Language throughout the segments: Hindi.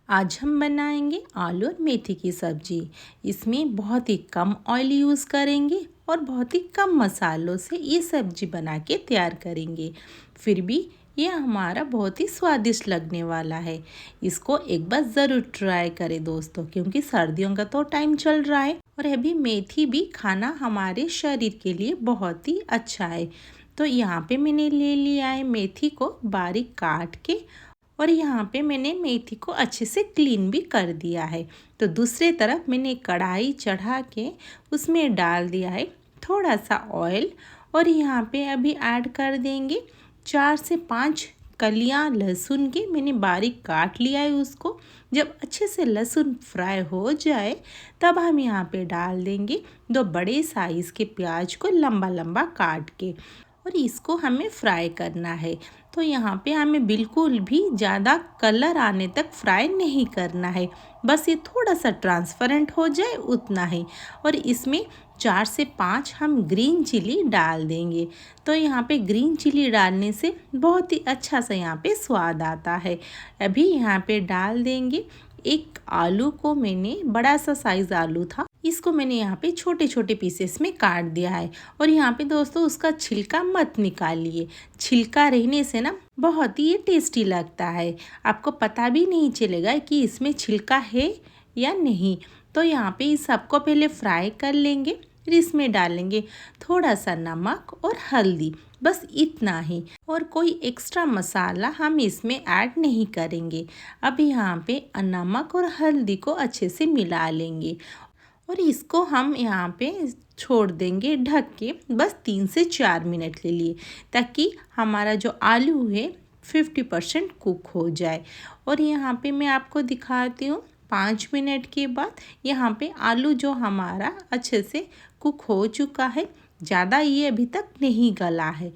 आज हम बनाएंगे आलू और मेथी की सब्जी। इसमें बहुत ही कम ऑयल यूज़ करेंगे और बहुत ही कम मसालों से ये सब्जी बना के तैयार करेंगे। फिर भी ये हमारा बहुत ही स्वादिष्ट लगने वाला है। इसको एक बार ज़रूर ट्राई करें दोस्तों, क्योंकि सर्दियों का तो टाइम चल रहा है और अभी मेथी भी खाना हमारे शरीर के लिए बहुत ही अच्छा है। तो यहाँ पे मैंने ले लिया है मेथी को बारीक काट के, और यहाँ पे मैंने मेथी को अच्छे से क्लीन भी कर दिया है। तो दूसरे तरफ मैंने कढ़ाई चढ़ा के उसमें डाल दिया है थोड़ा सा ऑयल, और यहाँ पे अभी ऐड कर देंगे 4 से 5 कलियाँ लहसुन के। मैंने बारीक काट लिया है उसको। जब अच्छे से लहसुन फ्राई हो जाए तब हम यहाँ पे डाल देंगे 2 बड़े साइज़ के प्याज को लंबा लंबा काट के, और इसको हमें फ्राई करना है। तो यहाँ पे हमें बिल्कुल भी ज़्यादा कलर आने तक फ्राई नहीं करना है, बस ये थोड़ा सा ट्रांसपेरेंट हो जाए उतना ही। और इसमें 4 से 5 हम ग्रीन चिली डाल देंगे। तो यहाँ पे ग्रीन चिली डालने से बहुत ही अच्छा सा यहाँ पे स्वाद आता है। अभी यहाँ पे डाल देंगे एक आलू को, मैंने बड़ा सा साइज़ आलू था, इसको मैंने यहाँ पे छोटे छोटे पीसेस में काट दिया है। और यहाँ पे दोस्तों उसका छिलका मत निकालिए, छिलका रहने से ना बहुत ही ये टेस्टी लगता है, आपको पता भी नहीं चलेगा कि इसमें छिलका है या नहीं। तो यहाँ पे इस सबको पहले फ्राई कर लेंगे, फिर इसमें डालेंगे थोड़ा सा नमक और हल्दी, बस इतना ही, और कोई एक्स्ट्रा मसाला हम इसमें ऐड नहीं करेंगे। अब यहाँ पे नमक और हल्दी को अच्छे से मिला लेंगे और इसको हम यहाँ पे छोड़ देंगे ढक के बस 3 से 4 मिनट के लिए, ताकि हमारा जो आलू है 50% कुक हो जाए। और यहाँ पे मैं आपको दिखाती हूँ 5 मिनट के बाद यहाँ पे आलू जो हमारा अच्छे से कुक हो चुका है, ज़्यादा ये अभी तक नहीं गला है।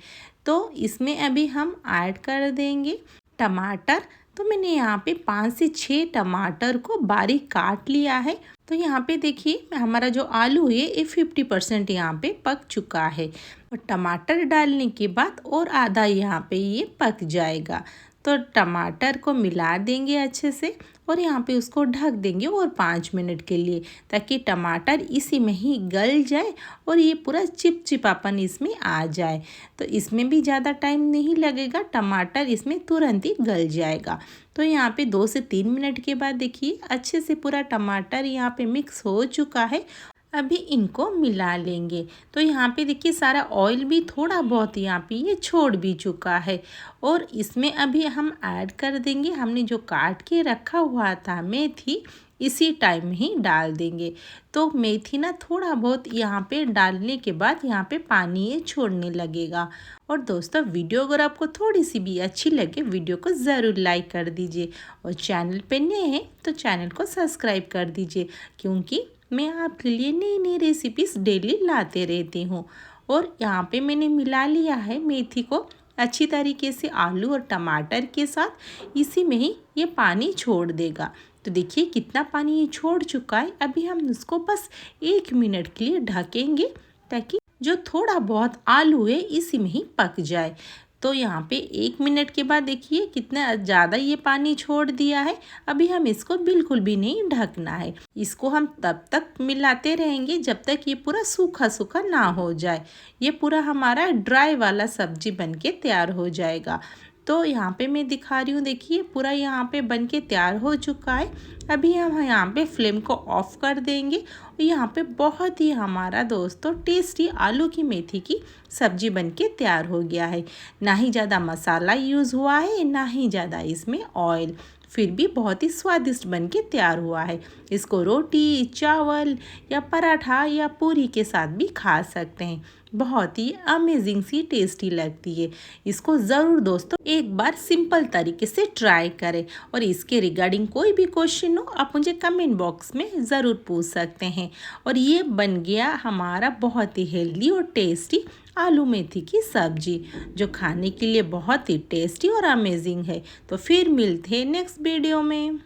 तो इसमें अभी हम ऐड कर देंगे टमाटर। तो मैंने यहाँ पे 5 से 6 टमाटर को बारीक काट लिया है। तो यहाँ पे देखिए हमारा जो आलू है ये 50% यहाँ पे पक चुका है, और टमाटर डालने के बाद और आधा यहाँ पे ये पक जाएगा। तो टमाटर को मिला देंगे अच्छे से, और यहाँ पे उसको ढक देंगे और 5 मिनट के लिए, ताकि टमाटर इसी में ही गल जाए और ये पूरा चिपचिपापन इसमें आ जाए। तो इसमें भी ज़्यादा टाइम नहीं लगेगा, टमाटर इसमें तुरंत ही गल जाएगा। तो यहाँ पे 2 से 3 मिनट के बाद देखिए अच्छे से पूरा टमाटर यहाँ पे मिक्स हो चुका है। अभी इनको मिला लेंगे। तो यहाँ पे देखिए सारा ऑयल भी थोड़ा बहुत यहाँ पे ये छोड़ भी चुका है, और इसमें अभी हम ऐड कर देंगे हमने जो काट के रखा हुआ था मेथी, इसी टाइम ही डाल देंगे। तो मेथी ना थोड़ा बहुत यहाँ पे डालने के बाद यहाँ पे पानी ये छोड़ने लगेगा। और दोस्तों वीडियो अगर आपको थोड़ी सी भी अच्छी लगे वीडियो को ज़रूर लाइक कर दीजिए, और चैनल पे नए हैं तो चैनल को सब्सक्राइब कर दीजिए, क्योंकि मैं आपके लिए नई नई रेसिपीज़ डेली लाते रहती हूँ। और यहाँ पे मैंने मिला लिया है मेथी को अच्छी तरीके से आलू और टमाटर के साथ, इसी में ही ये पानी छोड़ देगा। तो देखिए कितना पानी ये छोड़ चुका है। अभी हम उसको बस 1 मिनट के लिए ढकेंगे, ताकि जो थोड़ा बहुत आलू है इसी में ही पक जाए। तो यहाँ पे 1 मिनट के बाद देखिए कितना ज़्यादा ये पानी छोड़ दिया है। अभी हम इसको बिल्कुल भी नहीं ढकना है, इसको हम तब तक मिलाते रहेंगे जब तक ये पूरा सूखा सूखा ना हो जाए। ये पूरा हमारा ड्राई वाला सब्जी बनके तैयार हो जाएगा। तो यहाँ पे मैं दिखा रही हूँ, देखिए पूरा यहाँ पे बनके तैयार हो चुका है। अभी हम यहाँ पे फ्लेम को ऑफ कर देंगे, और यहाँ पे बहुत ही हमारा दोस्तों टेस्टी आलू की मेथी की सब्जी बनके तैयार हो गया है। ना ही ज़्यादा मसाला यूज़ हुआ है, ना ही ज़्यादा इसमें ऑयल, फिर भी बहुत ही स्वादिष्ट बनके तैयार हुआ है। इसको रोटी, चावल या पराठा या पूरी के साथ भी खा सकते हैं। बहुत ही अमेजिंग सी टेस्टी लगती है। इसको ज़रूर दोस्तों एक बार सिंपल तरीके से ट्राई करें, और इसके रिगार्डिंग कोई भी क्वेश्चन हो आप मुझे कमेंट बॉक्स में ज़रूर पूछ सकते हैं। और ये बन गया हमारा बहुत ही हेल्दी और टेस्टी आलू मेथी की सब्जी, जो खाने के लिए बहुत ही टेस्टी और अमेजिंग है। तो फिर मिलते हैं नेक्स्ट वीडियो में।